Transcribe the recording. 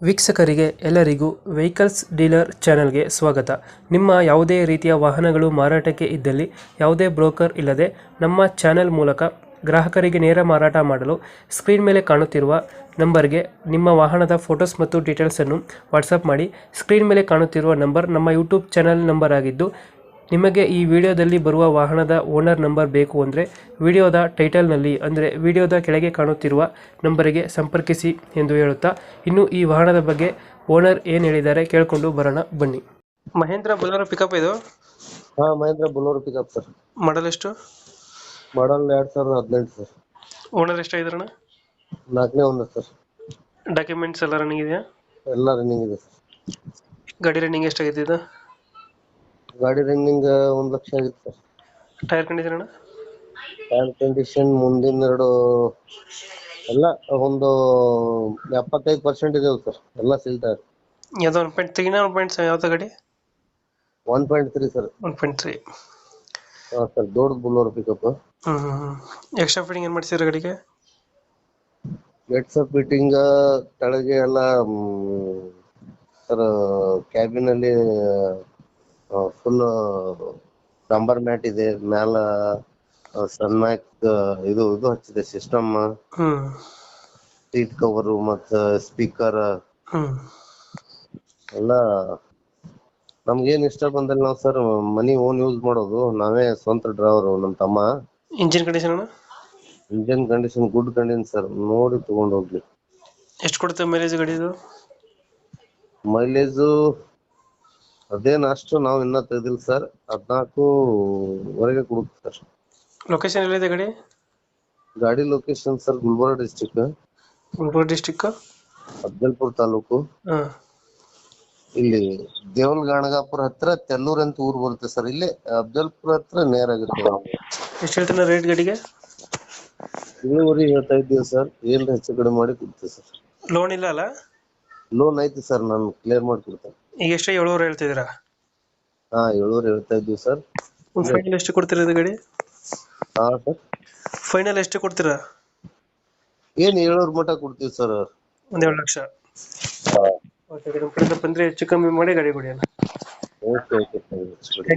ವೀಕ್ಷಕರಿಗೆ ಎಲ್ಲರಿಗೂ vehicles dealer ಚಾನೆಲ್ಗೆ ಸ್ವಾಗತ. ನಿಮ್ಮ ಯಾವುದೇ ರೀತಿಯ ವಾಹನಗಳು ಮಾರಾಟಕ್ಕೆ ಇದ್ದಲ್ಲಿ ಯಾವುದೇ ಬ್ರೋಕರ್ ಇಲ್ಲದೆ ನಮ್ಮ ಚಾನೆಲ್ ಮೂಲಕ ಗ್ರಾಹಕರಿಗೆ ನೇರ ಮಾರಾಟ ಮಾಡಲು ಸ್ಕ್ರೀನ್ ಮೇಲೆ ಕಾಣುತ್ತಿರುವ ನಂಬರ್ಗೆ ನಿಮ್ಮ ವಾಹನದ ಫೋಟೋಸ್ ಮತ್ತು ಡೀಟೇಲ್ಸನ್ನು ವಾಟ್ಸಪ್ ಮಾಡಿ. ಸ್ಕ್ರೀನ್ ಮೇಲೆ ಕಾಣುತ್ತಿರುವ ನಂಬರ್ ನಮ್ಮ ಯೂಟ್ಯೂಬ್ ಚಾನೆಲ್ ನಂಬರ್ ಆಗಿದ್ದು, ನಿಮಗೆ ಈ ವಿಡಿಯೋದಲ್ಲಿ ಬರುವ ವಾಹನದ ಓನರ್ ನಂಬರ್ ಬೇಕು ಅಂದರೆ ವಿಡಿಯೋದ ಟೈಟಲ್ನಲ್ಲಿ ಅಂದರೆ ವಿಡಿಯೋದ ಕೆಳಗೆ ಕಾಣುತ್ತಿರುವ ನಂಬರಿಗೆ ಸಂಪರ್ಕಿಸಿ ಎಂದು ಹೇಳುತ್ತಾ, ಇನ್ನು ಈ ವಾಹನದ ಬಗ್ಗೆ ಓನರ್ ಏನು ಹೇಳಿದ್ದಾರೆ ಕೇಳಿಕೊಂಡು ಬರೋಣ ಬನ್ನಿ. ಮಹೇಂದ್ರ ಬೊಲೆರೋ ಪಿಕಪ್ ಇದು ಹಾ ಮಹೇಂದ್ರ ಬೊಲೆರೋ ಪಿಕಪ್ ಸರ್. ಮಾಡಲ್ ಎಷ್ಟು? ಮಾಡಲ್ 2018 ಸರ್. ಓನರ್ ಎಷ್ಟಾಗಿದ್ರಣ? 4ನೇ ಓನರ್ ಸರ್. ಡಾಕ್ಯುಮೆಂಟ್ಸ್ ಎಲ್ಲ ರನ್ನಿಂಗ್ ಇದೆಯಾ? ಎಲ್ಲ ರನ್ನಿಂಗ್ ಇದೆ ಸರ್. ಗಾಡಿ ರನ್ನಿಂಗ್ ಎಷ್ಟಾಗಿದೆ ಇದು? ಗಾಡಿ ರನ್ನಿಂಗ್ 1 ಲಕ್ಷ ಆಗಿತ್ತು ಸರ್. ಟೈರ್ ಕಂಡೀಷನ್ ಅಣ್ಣ? ಟೈರ್ ಕಂಡೀಷನ್ ಮುಂದಿನ ಎರಡು ಎಲ್ಲ ಒಂದು 75% ಇದೆ ಸರ್. ಎಲ್ಲ ಸಿಲ್ ಟೈರ್. ಯಾವ್ದು 1.3 1.7 ಯಾವ್ದು ಗಾಡಿ? 1.3 ಸರ್. 1.3. ಹಾ ಸರ್, ದೊಡ್ಡ ಬೊಲೆರೋ ಪಿಕಪ್. ಎಕ್ಸ್ಟ್ರಾ ಫಿಟ್ಟಿಂಗ್ ಏನು ಮಾಡ್ಸಿದ್ರೆ ಗಾಡಿಗೆ? ಗೇಟ್ಸ್ ಫಿಟ್ಟಿಂಗ್ ಕೆಳಗೆ ಎಲ್ಲ ಸರ್. ಕ್ಯಾಬಿನ್ ಅಲ್ಲಿ ಫುಲ್ ಡಂಬರ್ ಮ್ಯಾಟ್ ಇದೆ. ಮ್ಯಾಲ ಸನ್ಮ್ಯಾಕ್ ಇದು ಹಚ್ಚಿದೆ ಸಿಸ್ಟಮ್. ಸೀಟ್ ಕವರ್ ಮತ್ತ ಸ್ಪೀಕರ್ ಎಲ್ಲ ನಮ್ಗೇನ್ ಇಷ್ಟ ಬಂದಲ್ಲಿ ನಾವು ಸರ್ ಮನಿ ಓನ್ ಯೂಸ್ ಮಾಡೋದು. ನಾವೇ ಸ್ವಂತ ಡ್ರೈವರ್ ನಮ್ ತಮ್ಮ. ಇಂಜಿನ್ ಕಂಡೀಷನ್ ಅಣ್ಣ? Engine condition good condition sir. ನೋಡಿ ತಗೊಂಡ್ ಹೋಗ್ಲಿ. ಎಷ್ಟು ಕೊಡುತ್ತೆ ಮೈಲೇಜ್ ಗಾಡಿ ಇದು? ಮೈಲೇಜ್ ಅದೇನ್ ಅಷ್ಟು ನಾವು ಇನ್ನ ತೆಗ್ದಿಲ್ಲ ಸರ್. 14 ವರೆಗೆ ಕೊಡುತ್ತೆ ಸರ್. ಲೊಕೇಶನ್ ಎಲ್ಲಿದೆ ಗಾಡಿ? ಗಾಡಿ location sir Gulbarga district, Gulbarga district, Afzalpur taluk. ಇಲ್ಲಿ ದೇವಲ್ ಗಾಣಗಾಪುರ ಹತ್ರ ತೆಲ್ಲೂರ್ ಅಂತ ಊರ್ ಬರುತ್ತೆ ಸರ್. ಇಲ್ಲಿ ಅಫ್ಜಲ್ಪುರ ಹತ್ರ ನೇರ ಆಗುತ್ತೆ. ಎಷ್ಟು ಹೇಳ್ತಾನೆ ರೇಟ್ ಗಾಡಿಗೆ? 7.5 ಹೇಳ್ತಾ ಇದ್ದೀವಿ ಸರ್. ಏನ್ ಹೆಚ್ಚು ಕಡಿಮೆ ಮಾಡಿ ಕೊಡ್ತೀವಿ ಸರ್. ಲೋನ್ ಇಲ್ಲ ಅಲ್ಲ? ಲೋನ್ ಐತಿ ಸರ್, ನಾನು ಕ್ಲಿಯರ್ ಮಾಡಿ ಕೊಡ್ತೇನೆ. ಈಗ ಎಷ್ಟು 7 ಹೇಳ್ತಿದ್ದೀರಾ? ಹಾ 7 ಹೇಳ್ತಾ ಇದ್ದೀವಿ ಸರ್. ಫೈನಲ್ ಎಷ್ಟು ಕೊಡ್ತೀರಾ ಇದು ಗಾಡಿ? ಹಾ ಸರ್, ಫೈನಲ್ ಎಷ್ಟು ಕೊಡ್ತೀರಾ? ಏನ್ 7 ಮಟ ಕೊಡ್ತೀವಿ ಸರ್. 1.2 ಲಕ್ಷ. ಓಕೆ, ನಮ್ಮ ಕಡೆಯಿಂದ ಬಂದ್ರೆ ಹೆಚ್ಚು ಕಮ್ಮಿ ಮಾಡಿ ಗಾಡಿ ಕೊಡಿ ಅಣ್ಣ. Okay okay sir.